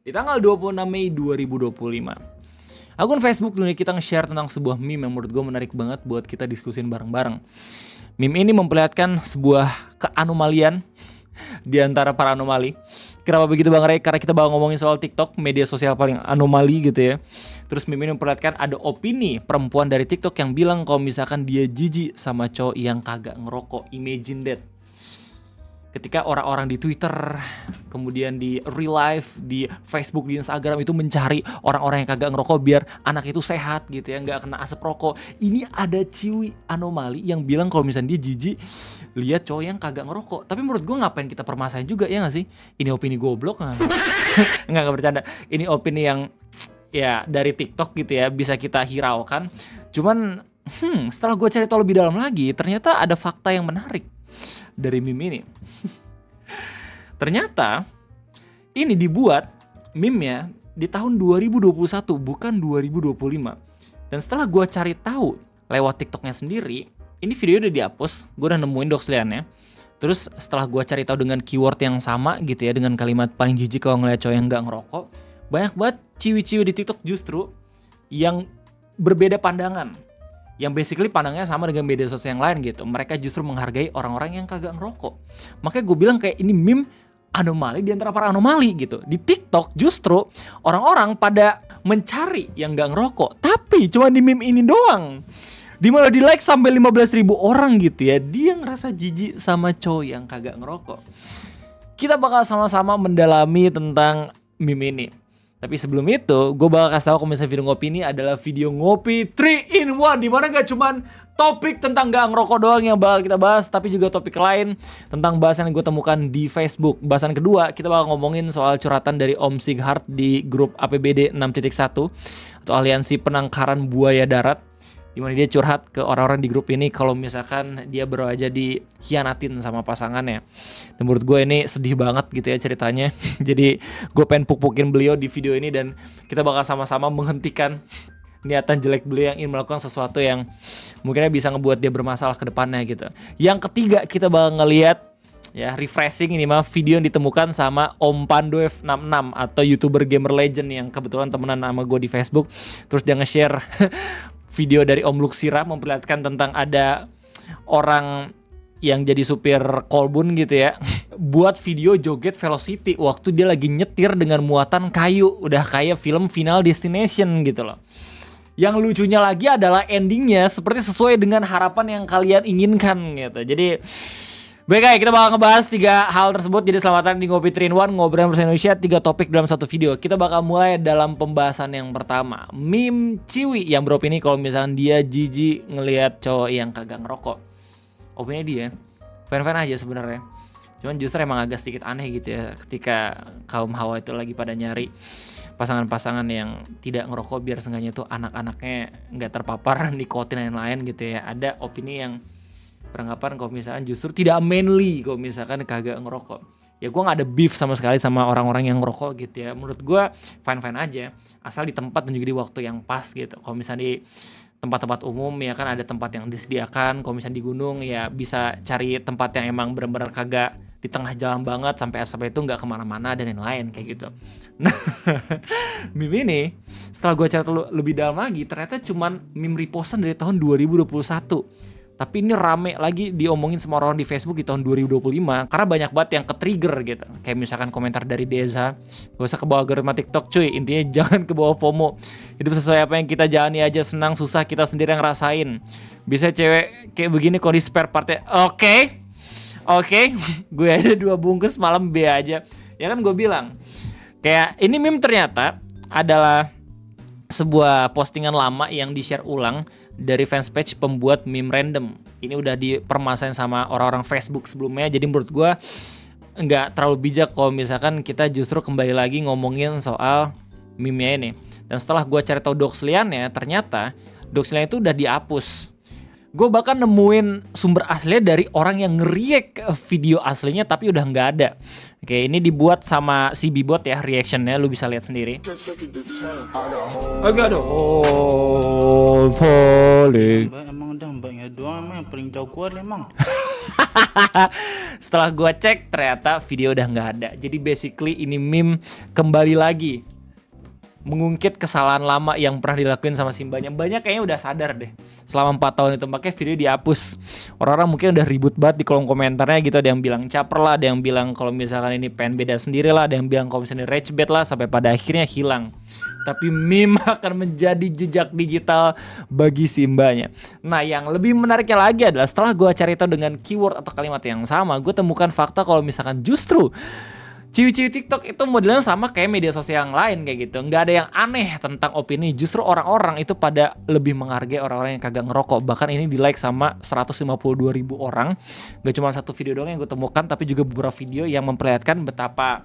Di tanggal 26 Mei 2025, akun Facebook dunia kita nge-share tentang sebuah meme yang menurut gue menarik banget buat kita diskusin bareng-bareng. Meme ini memperlihatkan sebuah keanomalian di antara para anomali. Kenapa begitu Bang Ray? Karena kita bakal ngomongin soal TikTok, media sosial paling anomali gitu ya. Terus meme ini memperlihatkan ada opini perempuan dari TikTok yang bilang kalau misalkan dia jijik sama cowok yang kagak ngerokok. Imagine that. Ketika orang-orang di Twitter, kemudian di real life, di Facebook, di Instagram itu mencari orang-orang yang kagak ngerokok biar anak itu sehat gitu ya, nggak kena asap rokok. Ini ada ciwi anomali yang bilang kalau misalnya dia jijik lihat cowok yang kagak ngerokok. Tapi menurut gue ngapain kita permasalahin juga, ya nggak sih? Ini opini goblok nggak bercanda. Ini opini yang ya dari TikTok gitu ya, bisa kita hiraukan. Cuman setelah gue cari tahu lebih dalam lagi, ternyata ada fakta yang menarik dari meme ini. Ternyata ini dibuat meme-nya di tahun 2021 bukan 2025. Dan setelah gue cari tahu lewat TikToknya sendiri, ini video udah dihapus, gue udah nemuin doxliannya. Terus setelah gue cari tahu dengan keyword yang sama gitu ya, dengan kalimat paling jijik kalau ngeliat cowok yang gak ngerokok, banyak banget ciwi-ciwi di TikTok justru yang berbeda pandangan. Yang basically pandangnya sama dengan media sosial yang lain gitu. Mereka justru menghargai orang-orang yang kagak ngerokok. Makanya gue bilang kayak ini meme anomali di antara para anomali gitu. Di TikTok justru orang-orang pada mencari yang gak ngerokok. Tapi cuma di meme ini doang, dimana di like sampai 15.000 orang gitu ya, dia ngerasa jijik sama cowok yang kagak ngerokok. Kita bakal sama-sama mendalami tentang meme ini. Tapi sebelum itu, gue bakal kasih tau kalau misalnya video ngopi ini adalah video ngopi 3 in 1, dimana gak cuman topik tentang gak ngerokok doang yang bakal kita bahas, tapi juga topik lain tentang bahasan yang gue temukan di Facebook. Bahasan kedua, kita bakal ngomongin soal curhatan dari Om Sighart di grup APBD 6.1 atau Aliansi Penangkaran Buaya Darat, dimana dia curhat ke orang-orang di grup ini kalau misalkan dia baru aja dikhianatin sama pasangannya. Dan menurut gue ini sedih banget gitu ya ceritanya. Jadi gue pengen puk-pukin beliau di video ini dan kita bakal sama-sama menghentikan niatan jelek beliau yang ingin melakukan sesuatu yang mungkinnya bisa ngebuat dia bermasalah ke depannya gitu. Yang ketiga, kita bakal ngeliat ya refreshing ini mah video yang ditemukan sama Om Pandoev 66 atau YouTuber gamer legend yang kebetulan temenan sama gue di Facebook. Terus dia nge-share video dari Om Luxira memperlihatkan tentang ada orang yang jadi supir kolbun gitu ya, buat video joget velocity waktu dia lagi nyetir dengan muatan kayu. Udah kayak film Final Destination gitu loh. Yang lucunya lagi adalah endingnya seperti sesuai dengan harapan yang kalian inginkan gitu. Jadi baik, kita bakal ngebahas 3 hal tersebut. Jadi selamat datang di Ngopi 3 in 1, ngobrol bersama Indonesia, 3 topik dalam satu video. Kita bakal mulai dalam pembahasan yang pertama, meme ciwi yang beropini kalau misalnya dia jijik ngelihat cowok yang kagak ngerokok. Opini dia fan-fan aja sebenarnya. Cuman justru emang agak sedikit aneh gitu ya ketika kaum hawa itu lagi pada nyari pasangan-pasangan yang tidak ngerokok biar seenggaknya tuh anak-anaknya nggak terpapar nikotin dan lain-lain gitu ya. Ada opini yang beranggapan kalau misalkan justru tidak manly kalau misalkan kagak ngerokok. Ya gue gak ada beef sama sekali sama orang-orang yang ngerokok gitu ya. Menurut gue fine-fine aja, asal di tempat dan juga di waktu yang pas gitu. Kalau misalnya di tempat-tempat umum ya kan ada tempat yang disediakan. Kalau misalnya di gunung ya bisa cari tempat yang emang benar-benar kagak di tengah jalan banget sampai asapnya itu gak kemana-mana dan lain-lain kayak gitu. Nah meme ini setelah gue cari lebih dalam lagi, ternyata cuman meme repostan dari tahun 2021. Tapi ini rame lagi diomongin sama orang di Facebook di tahun 2025 karena banyak banget yang ke-trigger gitu. Kayak misalkan komentar dari Deza, gak usah kebawa algoritma TikTok cuy, intinya jangan kebawa FOMO. Hidup sesuai apa yang kita jalani aja, senang susah kita sendiri yang ngerasain. Bisa cewek kayak begini kok di spare partnya. Oke. Gue aja 2 bungkus malam B aja. Ya kan gue bilang kayak ini meme ternyata adalah sebuah postingan lama yang di-share ulang dari fanspage pembuat meme random. Ini udah dipermasalahin sama orang-orang Facebook sebelumnya. Jadi menurut gue nggak terlalu bijak kalau misalkan kita justru kembali lagi ngomongin soal meme-nya ini. Dan setelah gue cari tahu doxliannya, ternyata doxliannya itu udah dihapus. Gue bahkan nemuin sumber aslinya dari orang yang nge-react video aslinya tapi udah nggak ada. Oke, ini dibuat sama si Bibot ya, reactionnya lu bisa lihat sendiri. Agak ada. Oh, falling. Emang udah mbaknya doang emang yang paling jagoan emang. Setelah gue cek ternyata video udah nggak ada. Jadi basically ini meme kembali lagi mengungkit kesalahan lama yang pernah dilakuin sama Simbanya. Banyak kayaknya udah sadar deh selama 4 tahun itu, makanya video dihapus. Orang-orang mungkin udah ribut banget di kolom komentarnya gitu. Ada yang bilang caper lah, ada yang bilang kalau misalkan ini pengen beda sendiri lah, ada yang bilang kalau misalnya rage bait lah, sampai pada akhirnya hilang. Tapi meme akan menjadi jejak digital bagi Simbanya. Nah, yang lebih menariknya lagi adalah setelah gue cari tahu dengan keyword atau kalimat yang sama, gue temukan fakta kalau misalkan justru ciwi-ciwi TikTok itu modelnya sama kayak media sosial yang lain kayak gitu. Nggak ada yang aneh tentang opini. Justru orang-orang itu pada lebih menghargai orang-orang yang kagak ngerokok. Bahkan ini di like sama 152.000 orang. Gak cuma satu video doang yang gue temukan, tapi juga beberapa video yang memperlihatkan betapa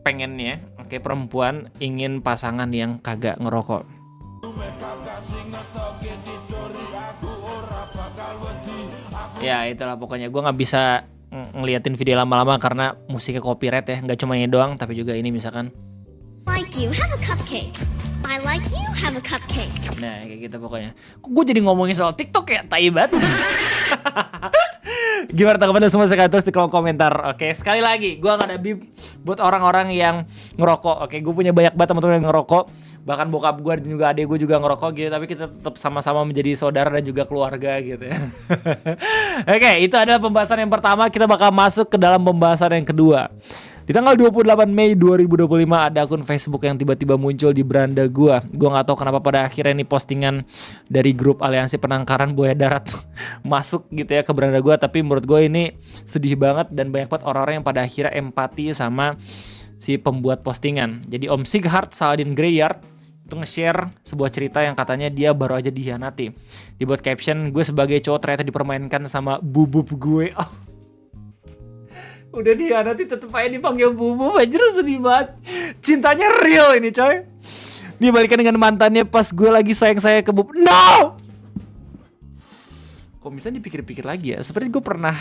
pengennya perempuan ingin pasangan yang kagak ngerokok. Ya itulah pokoknya, gue nggak bisa ngeliatin video lama-lama karena musiknya copyright ya. Nggak cuma ini doang, tapi juga ini misalkan Like you, have a cupcake. I like you, have a cupcake. nah kayak gitu pokoknya. Kok gue jadi ngomongin soal TikTok ya, tai banget. Gimana tanggapan semua sekali terus di kolom komentar. Oke, sekali lagi gue gak ada bib buat orang-orang yang ngerokok. Oke, gue punya banyak banget teman-teman yang ngerokok. Bahkan bokap gue dan juga adik gue juga ngerokok gitu. Tapi kita tetap sama-sama menjadi saudara dan juga keluarga gitu ya. Oke, itu adalah pembahasan yang pertama. Kita bakal masuk ke dalam pembahasan yang kedua. Di tanggal 28 Mei 2025 ada akun Facebook yang tiba-tiba muncul di beranda gua. Gua nggak tahu kenapa pada akhirnya ini postingan dari grup Aliansi Penangkaran Buaya Darat masuk gitu ya ke beranda gua. Tapi menurut gua ini sedih banget dan banyak banget orang-orang yang pada akhirnya empati sama si pembuat postingan. Jadi Om Sighart Saladin Greyard itu nge-share sebuah cerita yang katanya dia baru aja dihianati. Dibuat caption, gue sebagai cowok ternyata dipermainkan sama bubub gue. Udah dihianati tetep aja dipanggil bubub, anjir sedih banget. Cintanya real ini coy. Dia balikan dengan mantannya pas gue lagi sayang-sayang ke bubub. No! Kok misalnya dipikir-pikir lagi ya, seperti gue pernah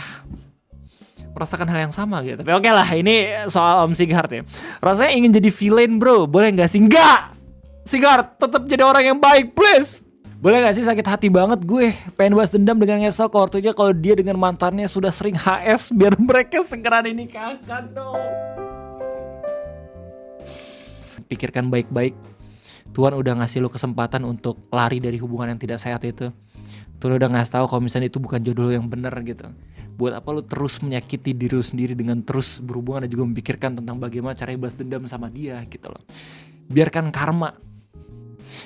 merasakan hal yang sama gitu. Tapi oke lah, ini soal Om Sighart ya. Rasanya ingin jadi villain bro, boleh gak sih? Enggak! Sighart, tetap jadi orang yang baik please. Boleh gak sih, sakit hati banget gue pengen balas dendam dengan ngesel ke ortunya kalau dia dengan mantannya sudah sering HS biar mereka segera dinikahkan dong. Pikirkan baik-baik. Tuhan udah ngasih lu kesempatan untuk lari dari hubungan yang tidak sehat itu. Tuhan udah ngasih tahu kalau misalnya itu bukan jodoh lu yang benar gitu. Buat apa lu terus menyakiti diri lu sendiri dengan terus berhubungan dan juga memikirkan tentang bagaimana cara balas dendam sama dia gitu loh. Biarkan karma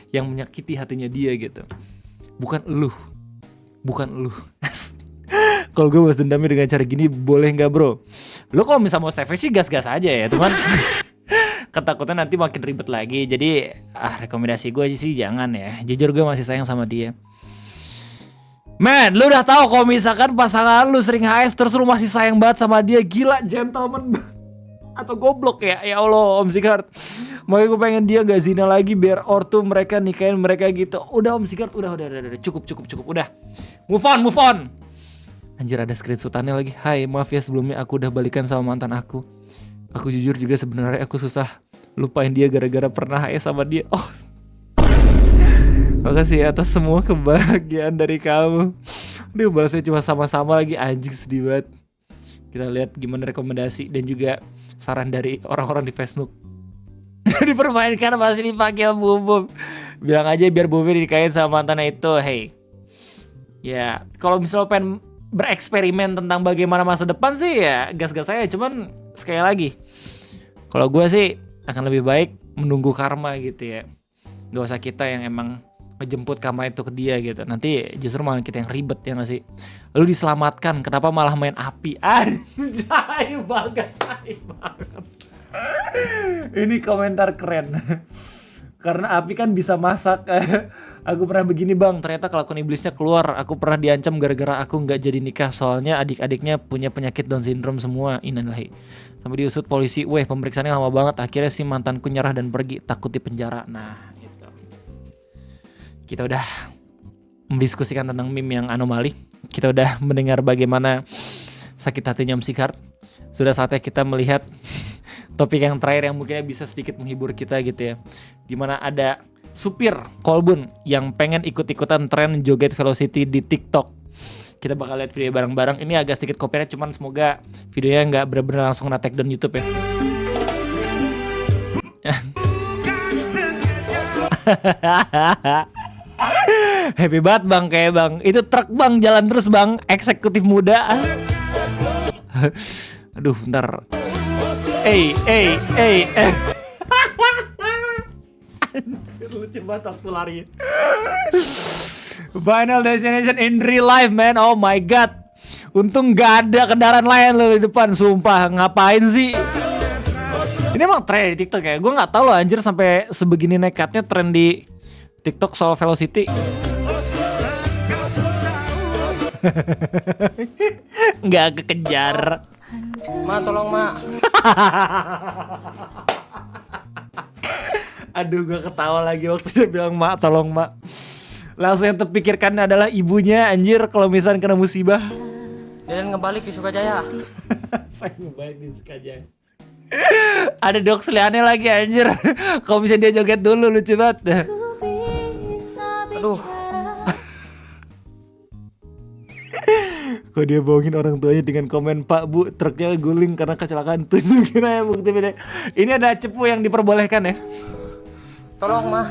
yang menyakiti hatinya dia gitu. Bukan lu. Kalau gue balas dendamnya dengan cara gini boleh gak bro? Lu kalau misalnya mau save sih gas-gas aja ya teman. Ketakutan nanti makin ribet lagi. Jadi rekomendasi gue aja sih jangan ya. Jujur gue masih sayang sama dia. Man, lu udah tahu kalau misalkan pasangan lu sering HS terus lu masih sayang banget sama dia, gila gentleman atau goblok ya Allah Om Sighart. Makanya gue pengen dia gak zina lagi biar ortu mereka nikahin mereka gitu. Udah Om Sighart, udah cukup udah. Move on. Anjir ada screenshotannya lagi. Hai, maaf ya sebelumnya aku udah balikan sama mantan aku. Aku jujur juga sebenarnya aku susah lupain dia gara-gara pernah HS sama dia. Oh. Makasih atas semua kebahagiaan dari kamu. Aduh, balasnya cuma sama-sama lagi, anjing sedih banget. Kita lihat gimana rekomendasi dan juga saran dari orang-orang di Facebook. Dipermainkan masih dipanggil bubub. Bilang aja biar bubub dinikahin sama mantannya itu. Hey, ya kalau misalnya pengen bereksperimen tentang bagaimana masa depan sih ya gas-gas aja. Cuman sekali lagi, kalau gue sih akan lebih baik menunggu karma gitu ya. Gak usah kita yang emang ngejemput karma itu ke dia gitu. Nanti justru malah kita yang ribet ya gak sih. Lu diselamatkan, kenapa malah main api? Anjay, bagas banget. Ini komentar keren. Karena api kan bisa masak. Aku pernah begini bang, ternyata kelakuan iblisnya keluar. Aku pernah diancam gara-gara aku gak jadi nikah. Soalnya adik-adiknya punya penyakit Down syndrome semua. Innalillahi. Sampai diusut polisi. Weh, pemeriksaannya lama banget. Akhirnya si mantanku nyerah dan pergi, takut di penjara. Nah gitu. Kita udah mendiskusikan tentang meme yang anomali. Kita udah mendengar bagaimana sakit hatinya Om Sikar. Sudah saatnya kita melihat topik yang terakhir yang mungkin bisa sedikit menghibur kita gitu ya. Dimana ada supir Kolbun yang pengen ikut-ikutan tren joget velocity di TikTok. Kita bakal lihat video bareng-bareng. Ini agak sedikit copyright, cuman semoga videonya nggak benar-benar langsung kena take down YouTube ya. Happy banget bang, kayak bang. Itu truk bang, jalan terus bang. Eksekutif muda. Aduh, bentar. Anjir, lucu banget waktu lari. Final destination in real life, man. Oh my god. Untung gak ada kendaraan lain loh di depan, sumpah. Ngapain sih? Ini emang tren di TikTok ya. Gue nggak tahu loh anjir sampai sebegini nekatnya tren di TikTok soal velocity. Nggak kekejar. Ma, tolong ma. Aduh, gue ketawa lagi waktu dia bilang mak, tolong mak. Langsung yang terpikirkan adalah ibunya anjir kalau misalnya kena musibah. Jalan ngebalik ke Sukajaya. Saya ngebalik di Sukajaya. Ada doksliannya lagi anjir. Kalau misalnya dia joget dulu lucu banget. Aduh. Kok dia bohongin orang tuanya dengan komen, Pak Bu truknya guling karena kecelakaan. Tunjukin aja bukti video. Ini ada cepu yang diperbolehkan ya. Tolong ma.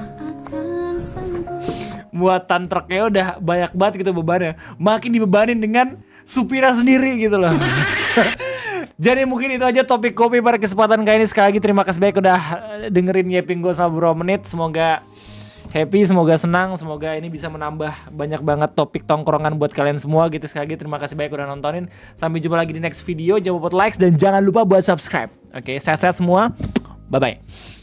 Muatan truknya udah banyak banget gitu bebannya. Makin dibebanin dengan supirnya sendiri gitu loh. Jadi mungkin itu aja topik kopi pada kesempatan kali ini. Sekali lagi terima kasih banyak udah dengerin Yeping gue sama beberapa menit. Semoga happy, semoga senang, semoga ini bisa menambah banyak banget topik tongkrongan buat kalian semua gitu. Sekali lagi terima kasih banyak udah nontonin. Sampai jumpa lagi di next video. Jangan lupa buat like dan jangan lupa buat subscribe. Oke, sehat-sehat semua. Bye-bye.